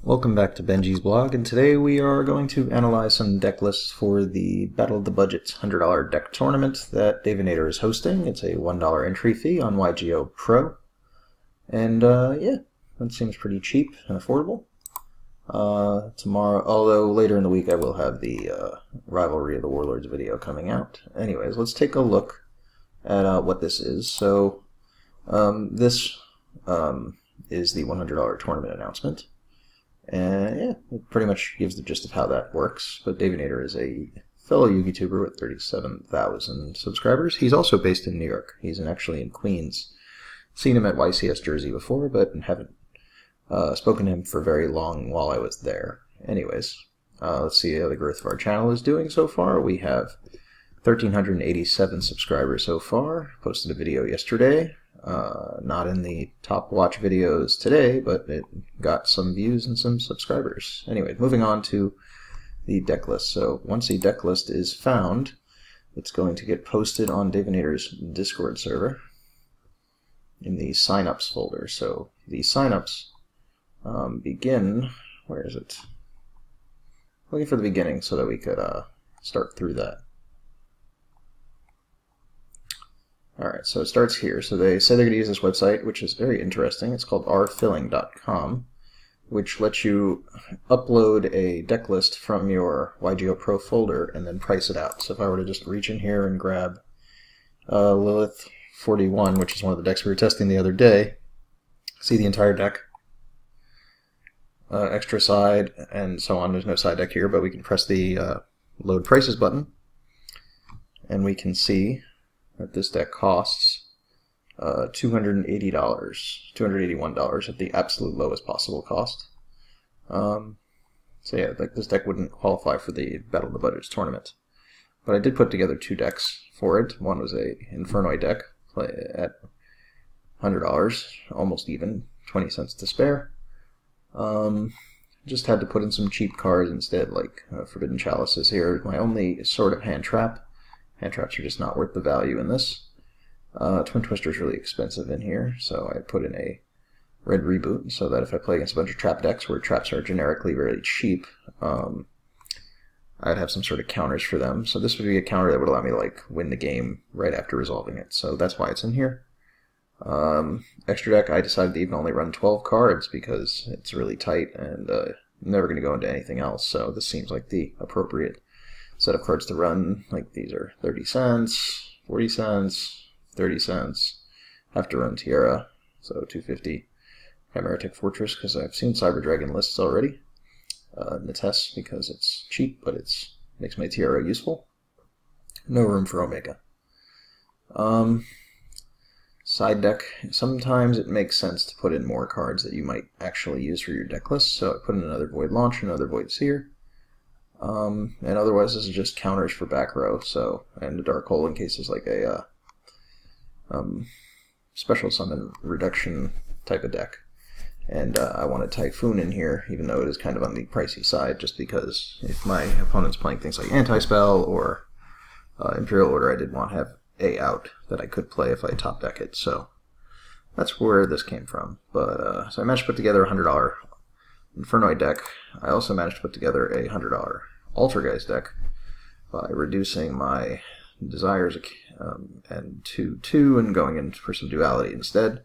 Welcome back to Benji's blog, and today we are going to analyze some deck lists for the Battle of the Budgets $100 deck tournament that Davinator is hosting. It's a $1 entry fee on Yugioh Pro, and yeah, that seems pretty cheap and affordable. Tomorrow, although later in the week I will have the Rivalry of the Warlords video coming out. Anyways, let's take a look at what this is. So this is the $100 tournament announcement. And yeah, it pretty much gives the gist of how that works. But Davinator is a fellow YouTuber with 37,000 subscribers. He's also based in New York. He's actually in Queens. Seen him at YCS Jersey before, but haven't spoken to him for very long while I was there. Anyways, let's see how the growth of our channel is doing so far. We have 1,387 subscribers so far. Posted a video yesterday. Not in the top watch videos today, but it got some views and some subscribers. Anyway, moving on to the deck list. So once the deck list is found, it's going to get posted on Davinator's Discord server in the signups folder. So the signups begin, where is it? Looking for the beginning so that we could start through that. Alright, so it starts here. So they say they're going to use this website, which is very interesting. It's called rfilling.com, which lets you upload a deck list from your Yugioh Pro folder and then price it out. So if I were to just reach in here and grab Lilith 41, which is one of the decks we were testing the other day, see the entire deck, extra side, and so on. There's no side deck here, but we can press the load prices button, and we can see that this deck costs $280, $281 at the absolute lowest possible cost. So yeah, this deck wouldn't qualify for the Battle of the Budgets tournament. But I did put together two decks for it. One was a Infernoid deck at $100, almost even, 20 cents to spare. Just had to put in some cheap cards instead, like Forbidden Chalices here. My only sort of hand trap. Hand traps are just not worth the value in this. Twin Twister is really expensive in here, so I put in a red reboot so that if I play against a bunch of trap decks where traps are generically very cheap, I'd have some sort of counters for them. So this would be a counter that would allow me to win the game right after resolving it. So that's why it's in here. Extra deck, I decided to even only run 12 cards because it's really tight and I'm never going to go into anything else. So this seems like the appropriate set of cards to run. Like these are 30 cents, 40 cents, 30 cents. I have to run Tiara, so 250. Chimeritic Fortress because I've seen Cyber Dragon lists already. Nates because it's cheap, but it's makes my Tiara useful. No room for Omega. Side deck. Sometimes it makes sense to put in more cards that you might actually use for your deck list. So I put in another Void Launch, another Void Seer. And otherwise this is just counters for back row, so, and a Dark Hole in case it's like a special summon reduction type of deck. And I want a Typhoon in here, even though it is kind of on the pricey side, just because if my opponent's playing things like Anti-Spell or Imperial Order, I did want to have a out that I could play if I top deck it, so that's where this came from. But so I managed to put together a $100 Infernoid deck. I also managed to put together a $100 Altergeist deck by reducing my Desires and 2/2 and going in for some Duality instead,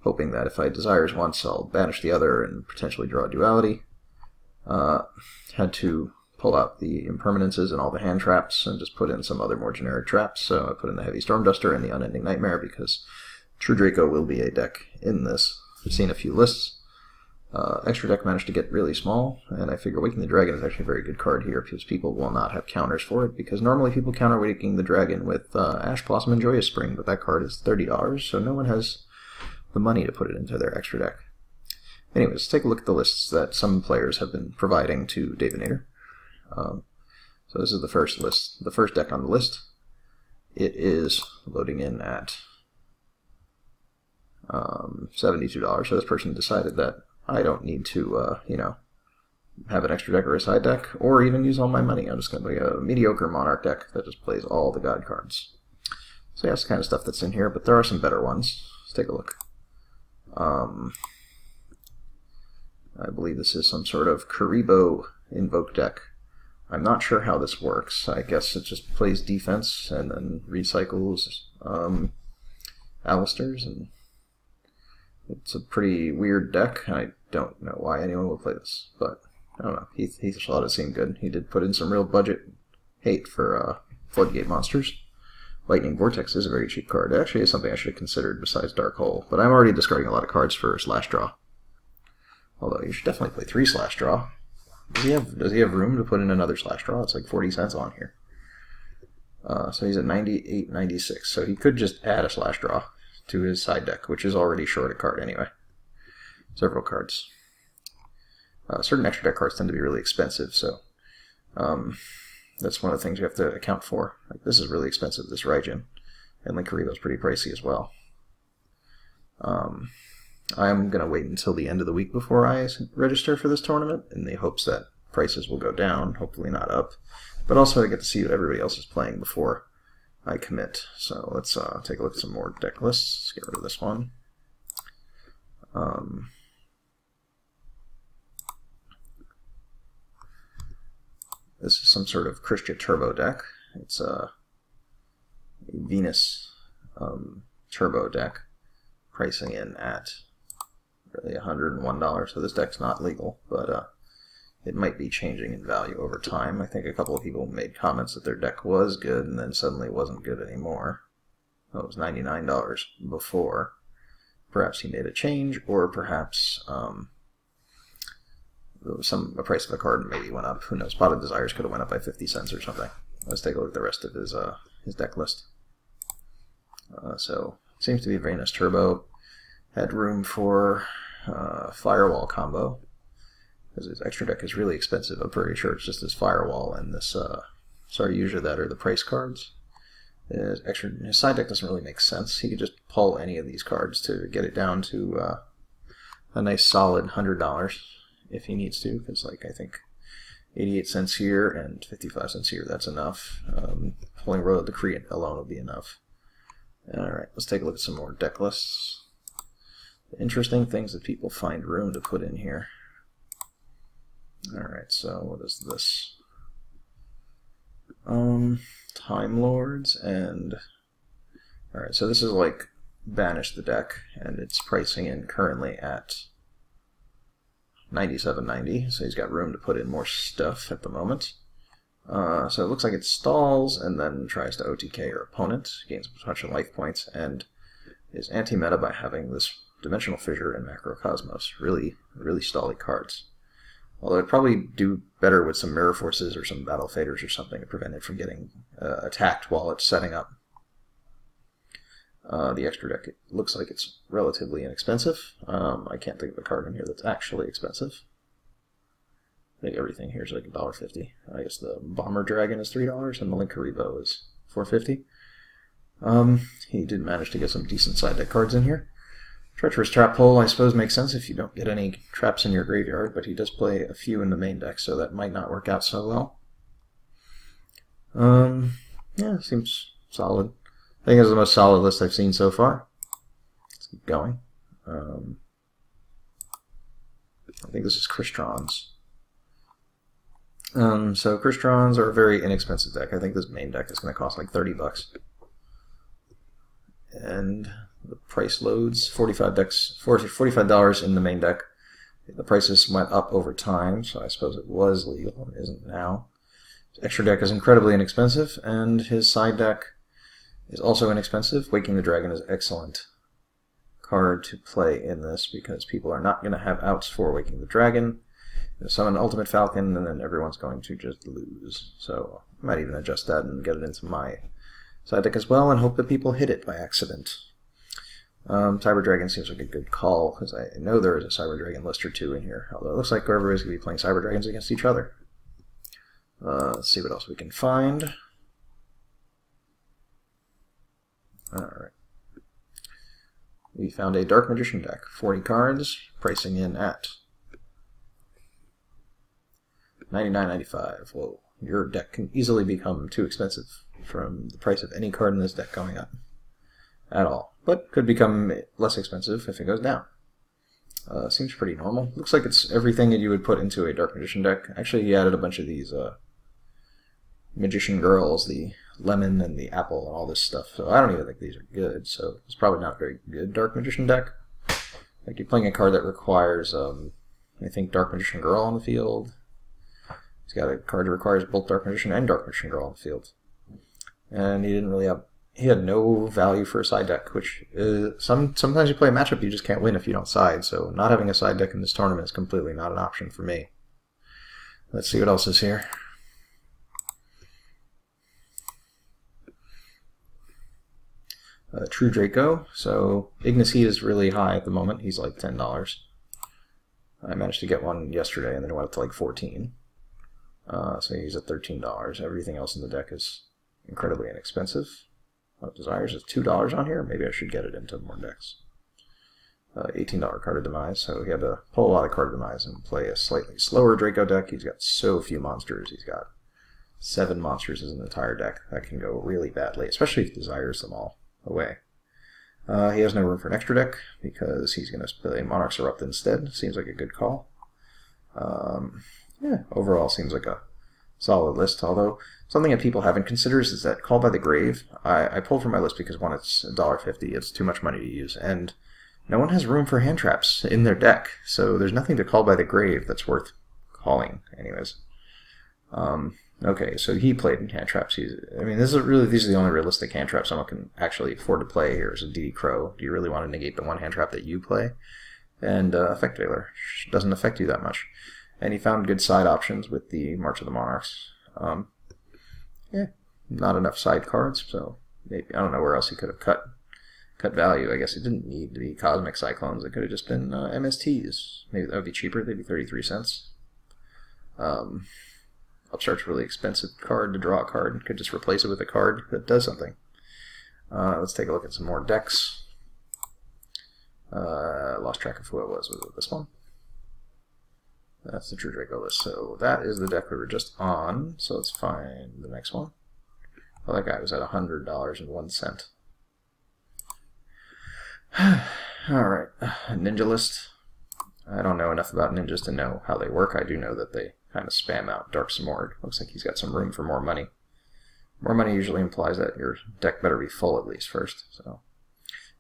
hoping that if I Desires once, I'll banish the other and potentially draw Duality. Had to pull out the Impermanences and all the hand traps and just put in some other more generic traps, so I put in the Heavy Stormduster and the Unending Nightmare because True Draco will be a deck in this. I've seen a few lists. Extra deck managed to get really small, and I figure Waking the Dragon is actually a very good card here because people will not have counters for it, because normally people counter Waking the Dragon with Ash Blossom and Joyous Spring, but that card is $30, so no one has the money to put it into their extra deck. Anyways, let's take a look at the lists that some players have been providing to Davinator. So this is the first list, the first deck on the list. It is loading in at $72, so this person decided that I don't need to, have an extra deck or a side deck, or even use all my money. I'm just going to play a mediocre Monarch deck that just plays all the God cards. So yeah, that's the kind of stuff that's in here, but there are some better ones. Let's take a look. I believe this is some sort of Karibo Invoke deck. I'm not sure how this works. I guess it just plays defense and then recycles Alistairs, and it's a pretty weird deck. I don't know why anyone would play this, but I don't know. He thought it seemed good. He did put in some real budget hate for Floodgate monsters. Lightning Vortex is a very cheap card. It actually is something I should have considered besides Dark Hole, but I'm already discarding a lot of cards for Slash Draw. Although you should definitely play 3 Slash Draw. Does he have room to put in another Slash Draw? It's like 40 cents on here. So he's at 98, 96. So he could just add a Slash Draw to his side deck, which is already short a card anyway. Several cards. Certain extra deck cards tend to be really expensive, so that's one of the things you have to account for. Like, this is really expensive, this Raijin, and Linkaribo's pretty pricey as well. I'm going to wait until the end of the week before I register for this tournament, in the hopes that prices will go down, hopefully not up. But also I get to see what everybody else is playing before I commit. So let's take a look at some more deck lists. Let's get rid of this one. This is some sort of Christia Turbo deck. It's a Venus Turbo deck, pricing in at really $101. So this deck's not legal, but it might be changing in value over time. I think a couple of people made comments that their deck was good and then suddenly wasn't good anymore. Oh, it was $99 before. Perhaps he made a change, or perhaps a price of a card maybe went up. Who knows? Spotted Desires could have went up by 50 cents or something. Let's take a look at the rest of his deck list. So it seems to be Venus Turbo. Had room for Firewall combo, because his extra deck is really expensive. I'm pretty sure it's just his Firewall and this Saryuja that are the price cards. His side deck doesn't really make sense. He could just pull any of these cards to get it down to a nice solid $100 if he needs to, because like I think 88 cents here and 55 cents here, that's enough. Pulling Road of the Crete alone will be enough. Alright, let's take a look at some more deck lists. Interesting things that people find room to put in here. Alright, so what is this? Time Lords and... Alright, so this is like Banish the deck, and it's pricing in currently at $97.90, so he's got room to put in more stuff at the moment. So it looks like it stalls and then tries to OTK your opponent, gains a bunch of life points, and is anti-meta by having this Dimensional Fissure and Macrocosmos. Really, really stally cards. Although it'd probably do better with some Mirror Forces or some Battle Faders or something to prevent it from getting attacked while it's setting up. The extra deck, it looks like it's relatively inexpensive. I can't think of a card in here that's actually expensive. I think everything here is like $1.50. I guess the Bomber Dragon is $3 and the Linkaribo is $4.50. He did manage to get some decent side deck cards in here. Treacherous Trap Hole, I suppose, makes sense if you don't get any traps in your graveyard, but he does play a few in the main deck, so that might not work out so well. Yeah, seems solid. I think it's the most solid list I've seen so far. Let's keep going. I think this is Crystron's. So Crystron's are a very inexpensive deck. I think this main deck is going to cost like $30. And the price loads, $45 in the main deck. The prices went up over time, so I suppose it was legal. It isn't now. His extra deck is incredibly inexpensive, and his side deck is also inexpensive. Waking the Dragon is an excellent card to play in this, because people are not going to have outs for Waking the Dragon. They'll summon Ultimate Falcon, and then everyone's going to just lose. So I might even adjust that and get it into my side deck as well, and hope that people hit it by accident. Cyber Dragon seems like a good call, because I know there is a Cyber Dragon list or two in here, although it looks like everybody's going to be playing Cyber Dragons against each other. Let's see what else we can find. Alright. We found a Dark Magician deck, 40 cards, pricing in at $99.95. Whoa, your deck can easily become too expensive from the price of any card in this deck going up at all, but could become less expensive if it goes down. Seems pretty normal. Looks like it's everything that you would put into a Dark Magician deck. Actually, he added a bunch of these Magician Girls, the lemon and the apple and all this stuff. So I don't even think these are good, so it's probably not a very good Dark Magician deck. Like, you're playing a card that requires, I think, Dark Magician Girl on the field. He's got a card that requires both Dark Magician and Dark Magician Girl on the field. And he didn't really have... He had no value for a side deck, which sometimes you play a matchup you just can't win if you don't side, so not having a side deck in this tournament is completely not an option for me. Let's see what else is here. True Draco. So Ignis Heat is really high at the moment. He's like $10. I managed to get one yesterday, and then it went up to like 14. So he's at $13. Everything else in the deck is incredibly inexpensive. Desires is $2 on here. Maybe I should get it into more decks. $18 Card of Demise, so he had to pull a lot of Card of Demise and play a slightly slower Draco deck. He's got so few monsters. He's got 7 monsters as an entire deck. That can go really badly, especially if he desires them all away. He has no room for an extra deck because he's going to play Monarch's Erupt instead. Seems like a good call. Yeah, overall seems like a solid list, although something that people haven't considered is that Call by the Grave. I pulled from my list because, one, it's $1.50, it's too much money to use, and no one has room for hand traps in their deck, so there's nothing to Call by the Grave that's worth calling, anyways. Okay, so he played in hand traps. These are the only realistic hand traps someone can actually afford to play here is a DD Crow. Do you really want to negate the one hand trap that you play? And Effect Veiler doesn't affect you that much. And he found good side options with the March of the Monarchs. Yeah, not enough side cards, so maybe I don't know where else he could have cut value. I guess it didn't need to be Cosmic Cyclones. It could have just been MSTs. Maybe that would be cheaper. They'd be 33 cents. Upstart's a really expensive card to draw a card. Could just replace it with a card that does something. Let's take a look at some more decks. Lost track of who it was. Was it this one? That's the True Draco list. So that is the deck we were just on. So let's find the next one. Well, that guy was at $100.01. Alright, Ninja list. I don't know enough about ninjas to know how they work. I do know that they kind of spam out Dark Simorg. Looks like he's got some room for more money. More money usually implies that your deck better be full at least first. So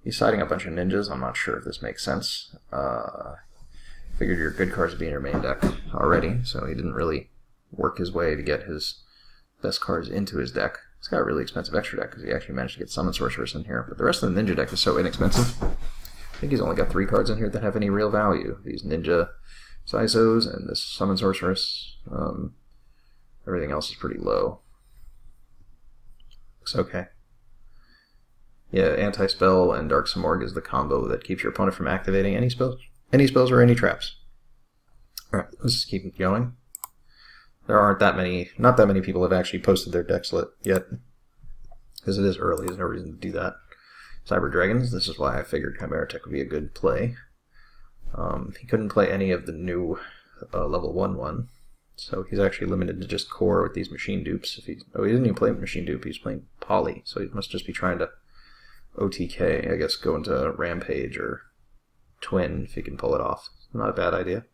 he's siding a bunch of ninjas. I'm not sure if this makes sense. Figured your good cards would be in your main deck already, so he didn't really work his way to get his best cards into his deck. He's got a really expensive extra deck because he actually managed to get Summon Sorceress in here, but the rest of the ninja deck is so inexpensive. I think he's only got 3 cards in here that have any real value. These ninja Sisos and this Summon Sorceress. Everything else is pretty low. Looks okay. Yeah, Anti-Spell and Dark Simorg is the combo that keeps your opponent from activating any spells or any traps. Alright, let's just keep it going. There aren't not that many people have actually posted their decks yet. Because it is early, there's no reason to do that. Cyber Dragons, this is why I figured Chimera Tech would be a good play. He couldn't play any of the new level 1/1, so he's actually limited to just core with these machine dupes. He didn't even play machine dupe, he's playing poly, so he must just be trying to OTK, I guess, go into Rampage or Twin if he can pull it off. Not a bad idea.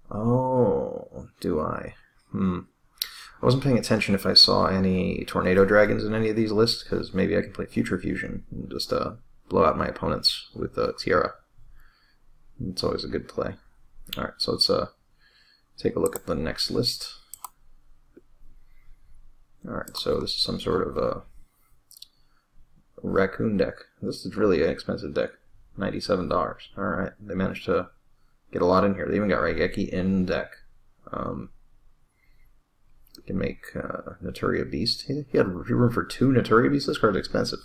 Oh, do I? I wasn't paying attention if I saw any Tornado Dragons in any of these lists, because maybe I can play Future Fusion and just blow out my opponents with Tiara. It's always a good play. Alright, so let's take a look at the next list. Alright, so this is some sort of raccoon deck. This is really an expensive deck. $97. Alright, they managed to get a lot in here. They even got Raigeki in deck. Can make Naturia Beast. He had room for 2 Naturia Beasts. This card's expensive.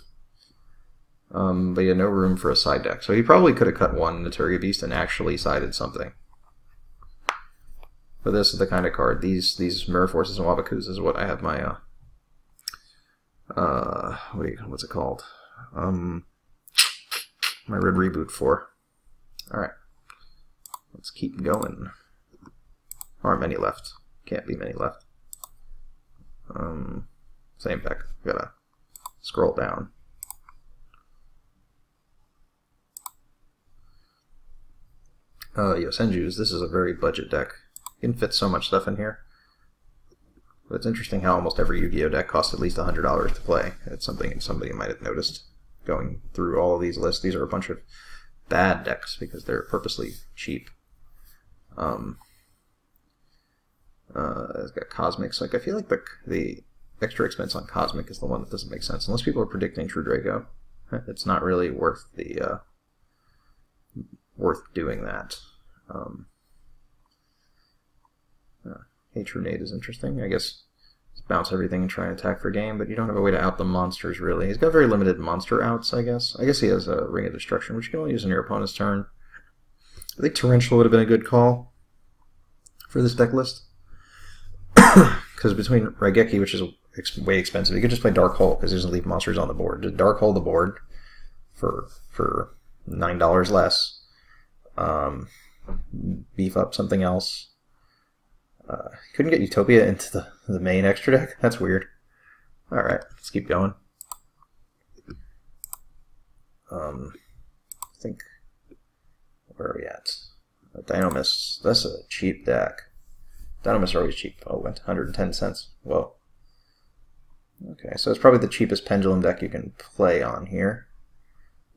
But he had no room for a side deck. So he probably could have cut 1 Naturia Beast and actually sided something. But this is the kind of card. These Mirror Forces and Wabakus is what I have my what's it called? My Red Reboot for. Alright. Let's keep going. Aren't many left. Can't be many left. Same deck. Gotta scroll down. Yosenju's. This is a very budget deck. You can fit so much stuff in here. But it's interesting how almost every Yu-Gi-Oh deck costs at least $100 to play. It's something somebody might have noticed going through all of these lists. These are a bunch of bad decks because they're purposely cheap. It's got Cosmics. Like, I feel like the extra expense on Cosmic is the one that doesn't make sense. Unless people are predicting True Draco, it's not really worth the worth doing that. Hey, True Nade is interesting. I guess bounce everything and try and attack for game, but you don't have a way to out the monsters, really. He's got very limited monster outs, I guess. I guess he has a Ring of Destruction, which you can only use on your opponent's turn. I think Torrential would have been a good call for this deck list. Because between Raigeki, which is way expensive, you could just play Dark Hole, because he doesn't leave monsters on the board. Just Dark Hole the board for $9 less. Beef up something else. Couldn't get Utopia into the main extra deck? That's weird. Alright, let's keep going. I think... Where are we at? Dynamists. That's a cheap deck. Dynamists are always cheap. Oh, went 110 cents. Whoa. Okay, so it's probably the cheapest pendulum deck you can play on here.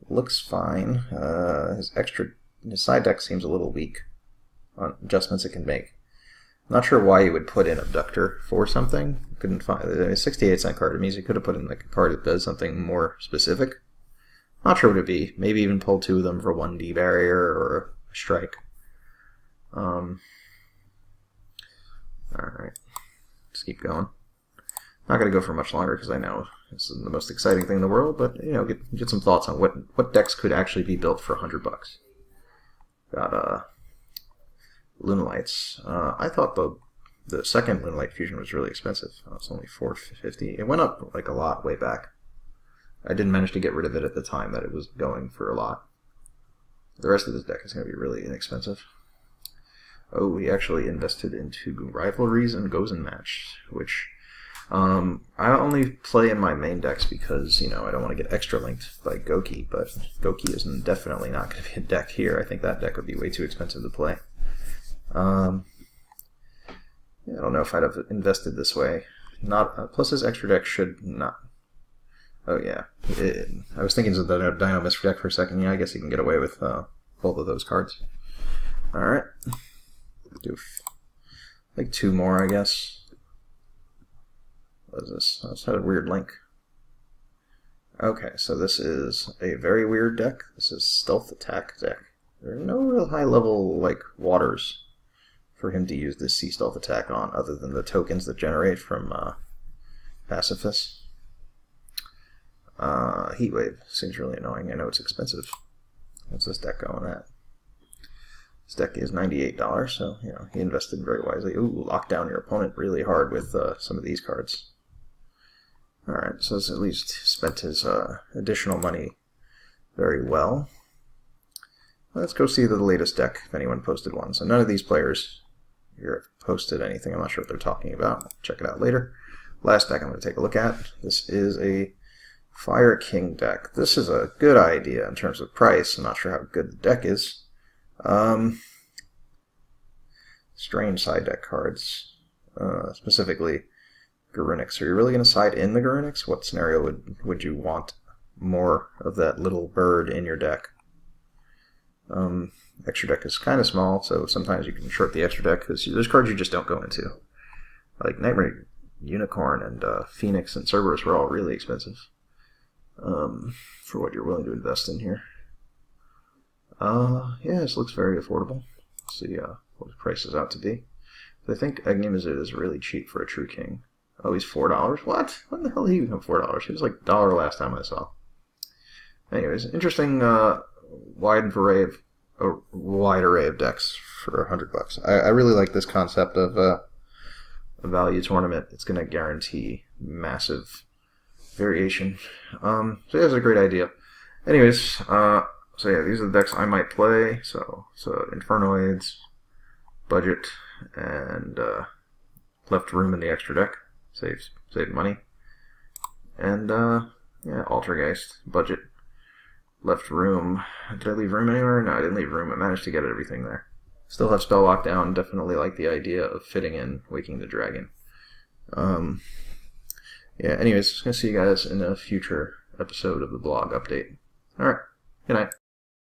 Looks fine. His side deck seems a little weak on adjustments it can make. Not sure why you would put in Abductor for something. Couldn't find a 68-cent card. It means you could have put in like a card that does something more specific. Not sure what it'd be. Maybe even pull 2 of them for 1D barrier or a strike. Alright. Let's keep going. Not going to go for much longer because I know this isn't the most exciting thing in the world, but you know, get some thoughts on what decks could actually be built for $100. Got Lunalights. I thought the second Lunalight Fusion was really expensive. It's only $450. It went up like a lot way back. I didn't manage to get rid of it at the time that it was going for a lot. The rest of this deck is going to be really inexpensive. Oh, he actually invested into Rivalries and Gozen Match, which I only play in my main decks because, you know, I don't want to get extra linked by Goki, but Goki is definitely not going to be a deck here. I think that deck would be way too expensive to play. Yeah, I don't know if I'd have invested this way. Plus his extra deck should not. Oh yeah, I was thinking of the Dino Mist deck for a second. Yeah, I guess he can get away with both of those cards. All right, do like 2 more, I guess. What is this? Oh, it's had a weird link. Okay, so this is a very weird deck. This is Stealth Attack deck. There are no real high level like waters for him to use this Sea Stealth Attack on, other than the tokens that generate from Pacifist. Heatwave seems really annoying. I know it's expensive. What's this deck going at? This deck is $98, so you know he invested very wisely. Ooh, lock down your opponent really hard with some of these cards. Alright, so he's at least spent his additional money very well. Let's go see the latest deck, if anyone posted one. So none of these players here have posted anything. I'm not sure what they're talking about. I'll check it out later. Last deck I'm going to take a look at. This is a Fire King deck. This is a good idea in terms of price. I'm not sure how good the deck is. Strange side deck cards. Specifically, Garunix. Are you really going to side in the Garunix? What scenario would you want more of that little bird in your deck? Extra deck is kind of small, so sometimes you can short the extra deck because there's cards you just don't go into. Like Nightmare Unicorn and Phoenix and Cerberus were all really expensive for what you're willing to invest in here. Yeah, this looks very affordable. Let's see what the price is out to be. I think Agnimazid is really cheap for a True King. Oh, he's $4? What? When the hell did he become $4? He was like $1 last time I saw. Anyways, interesting wide array of decks for $100. I really like this concept of a value tournament. It's going to guarantee massive variation. So yeah, it's a great idea. Anyways, so yeah, these are the decks I might play. So Infernoids, budget, and left room in the extra deck. Save money. And yeah, Altergeist, budget, left room. Did I leave room anywhere? No, I didn't leave room. I managed to get everything there. Still have spell lock down. Definitely like the idea of fitting in Waking the Dragon. Yeah, anyways, going to see you guys in a future episode of the blog update. Alright, good night.